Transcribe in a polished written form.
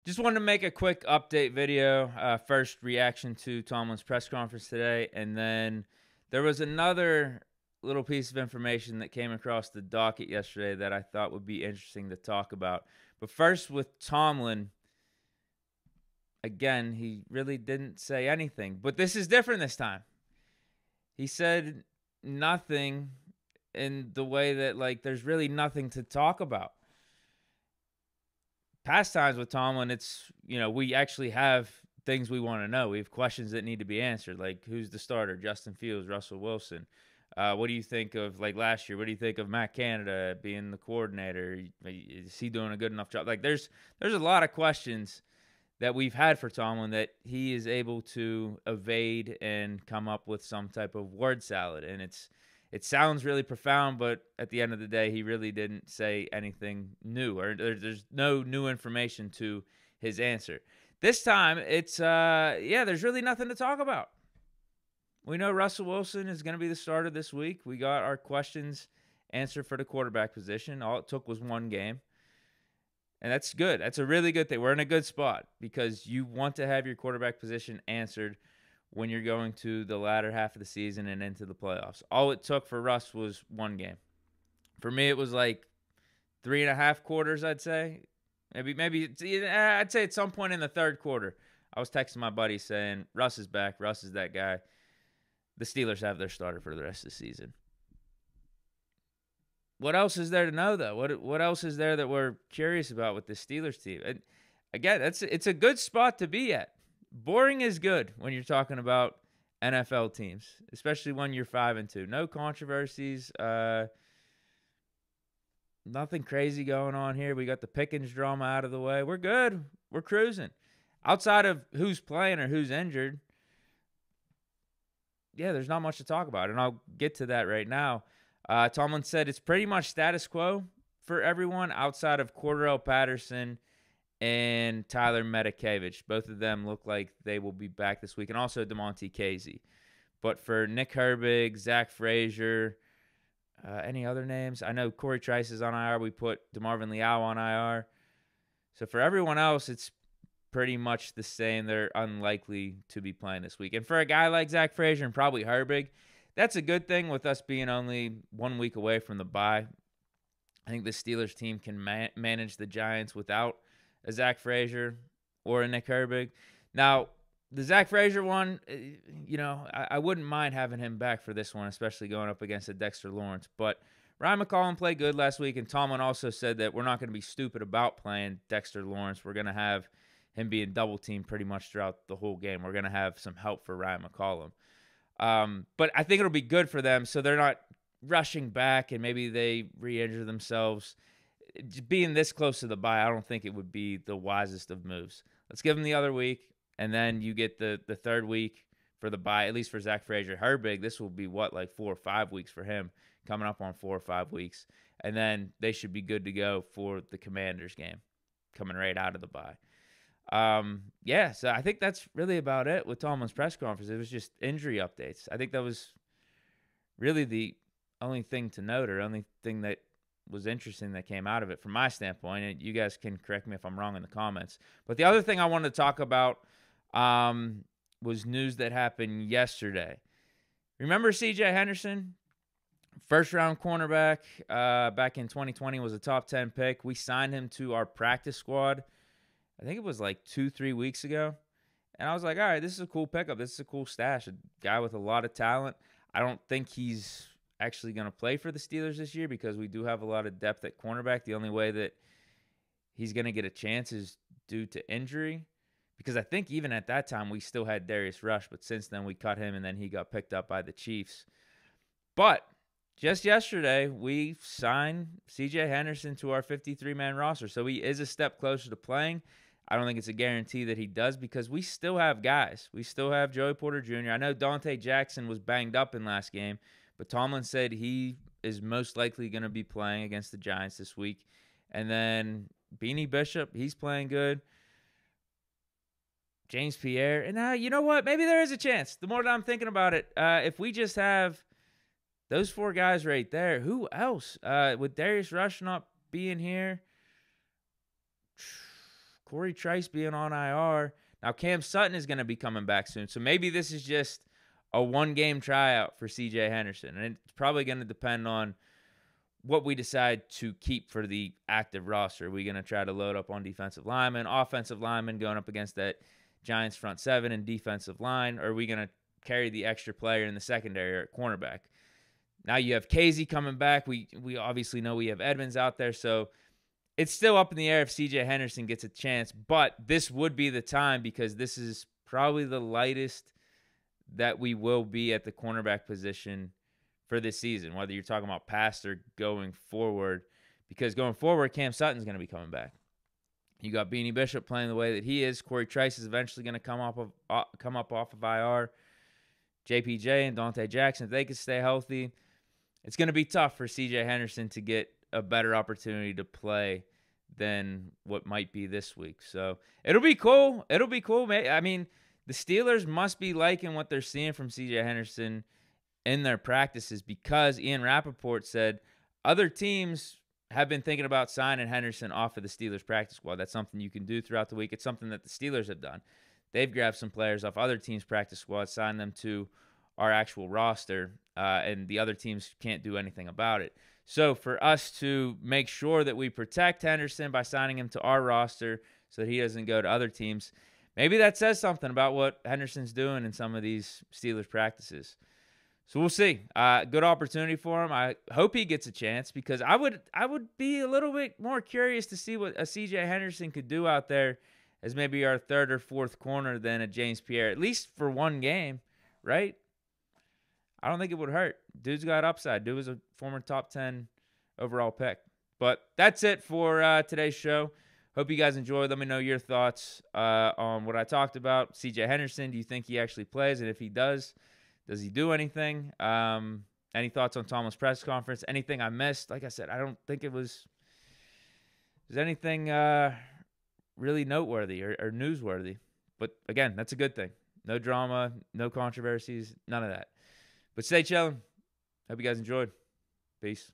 Just wanted to make a quick update video. First reaction to Tomlin's press conference today, and then there was another little piece of information that came across the docket yesterday that I thought would be interesting to talk about. But first, with Tomlin, again, he really didn't say anything. But this is different this time. He said nothing in the way that, like, there's really nothing to talk about. Past times with Tomlin, it's, we actually have things we want to know. We have questions that need to be answered, like who's the starter, Justin Fields, Russell Wilson. What do you think of, like, last year? What do you think of Matt Canada being the coordinator? Is he doing a good enough job? Like, there's a lot of questions that we've had for Tomlin that he is able to evade and come up with some type of word salad. And it sounds really profound, but at the end of the day, he really didn't say anything new, or there's no new information to his answer. This time, it's there's really nothing to talk about. We know Russell Wilson is going to be the starter this week. We got our questions answered for the quarterback position. All it took was one game. And that's good. That's a really good thing. We're in a good spot because you want to have your quarterback position answered when you're going to the latter half of the season and into the playoffs. All it took for Russ was one game. For me, it was like 3.5 quarters, I'd say. Maybe I'd say at some point in the third quarter, I was texting my buddy saying, Russ is back. Russ is that guy. The Steelers have their starter for the rest of the season. What else is there to know, though? What else is there that we're curious about with the Steelers team? And again, it's a good spot to be at. Boring is good when you're talking about NFL teams, especially when you're 5-2. No controversies. Nothing crazy going on here. We got the Pickens drama out of the way. We're good. We're cruising. Outside of who's playing or who's injured, yeah, there's not much to talk about, and I'll get to that right now. Tomlin said it's pretty much status quo for everyone outside of Cordell Patterson and Tyler Medikevich. Both of them look like they will be back this week, and also DeMonte Casey. But for Nick Herbig, Zach Frazier, any other names? I know Corey Trice is on IR. We put DeMarvin Leal on IR. So for everyone else, it's pretty much the same. They're unlikely to be playing this week. And for a guy like Zach Frazier and probably Herbig, that's a good thing with us being only 1 week away from the bye. I think the Steelers team can manage the Giants without a Zach Frazier or a Nick Herbig. Now, the Zach Frazier one, I wouldn't mind having him back for this one, especially going up against a Dexter Lawrence. But Ryan McCollum played good last week, and Tomlin also said that we're not going to be stupid about playing Dexter Lawrence. We're going to have him being double-teamed pretty much throughout the whole game. We're going to have some help for Ryan McCollum. But I think it'll be good for them so they're not rushing back and maybe they re-injure themselves. Being this close to the bye, I don't think it would be the wisest of moves. Let's give them the other week, and then you get the third week for the bye, at least for Zach Frazier. Herbig, this will be, like 4 or 5 weeks for him, coming up on 4 or 5 weeks. And then they should be good to go for the Commanders game, coming right out of the bye. So I think that's really about it with Tomlin's press conference. It was just injury updates. I think that was really the only thing to note, or only thing that was interesting that came out of it from my standpoint. And you guys can correct me if I'm wrong in the comments. But the other thing I wanted to talk about was news that happened yesterday. Remember C.J. Henderson? First-round cornerback back in 2020, was a top 10 pick. We signed him to our practice squad. I think it was like 2-3 weeks ago. And I was like, all right, this is a cool pickup. This is a cool stash. A guy with a lot of talent. I don't think he's actually going to play for the Steelers this year because we do have a lot of depth at cornerback. The only way that he's going to get a chance is due to injury. Because I think even at that time, we still had Darius Rush. But since then, we cut him, and then he got picked up by the Chiefs. But just yesterday, we signed C.J. Henderson to our 53-man roster. So he is a step closer to playing. I don't think it's a guarantee that he does because we still have guys. We still have Joey Porter Jr. I know Dante Jackson was banged up in last game, but Tomlin said he is most likely going to be playing against the Giants this week. And then Beanie Bishop, he's playing good. James Pierre. And now, you know what? Maybe there is a chance. The more that I'm thinking about it, if we just have those 4 guys right there, who else? With Darius Rush not being here, Corey Trice being on IR. Now, Cam Sutton is going to be coming back soon. So maybe this is just a one-game tryout for C.J. Henderson. And it's probably going to depend on what we decide to keep for the active roster. Are we going to try to load up on defensive linemen, offensive linemen going up against that Giants front seven and defensive line? Or are we going to carry the extra player in the secondary or at cornerback? Now you have Casey coming back. We obviously know we have Edmonds out there. So it's still up in the air if C.J. Henderson gets a chance. But this would be the time because this is probably the lightest that we will be at the cornerback position for this season, whether you're talking about past or going forward, because going forward, Cam Sutton's going to be coming back. You got Beanie Bishop playing the way that he is. Corey Trice is eventually going to come up off of IR. JPJ and Dante Jackson, if they can stay healthy, it's going to be tough for C.J. Henderson to get a better opportunity to play than what might be this week. So it'll be cool. It'll be cool, man. I mean, the Steelers must be liking what they're seeing from C.J. Henderson in their practices because Ian Rappaport said other teams have been thinking about signing Henderson off of the Steelers practice squad. That's something you can do throughout the week. It's something that the Steelers have done. They've grabbed some players off other teams' practice squads, signed them to our actual roster, and the other teams can't do anything about it. So for us to make sure that we protect Henderson by signing him to our roster so that he doesn't go to other teams, maybe that says something about what Henderson's doing in some of these Steelers practices. So we'll see. Good opportunity for him. I hope he gets a chance because I would be a little bit more curious to see what a C.J. Henderson could do out there as maybe our third or fourth corner than a James Pierre, at least for one game, right? I don't think it would hurt. Dude's got upside. Dude was a former top 10 overall pick. But that's it for today's show. Hope you guys enjoyed. Let me know your thoughts on what I talked about. C.J. Henderson, do you think he actually plays? And if he does he do anything? Any thoughts on Tomlin's press conference? Anything I missed? Like I said, I don't think it was anything really noteworthy or newsworthy. But again, that's a good thing. No drama, no controversies, none of that. But stay chilling. Hope you guys enjoyed. Peace.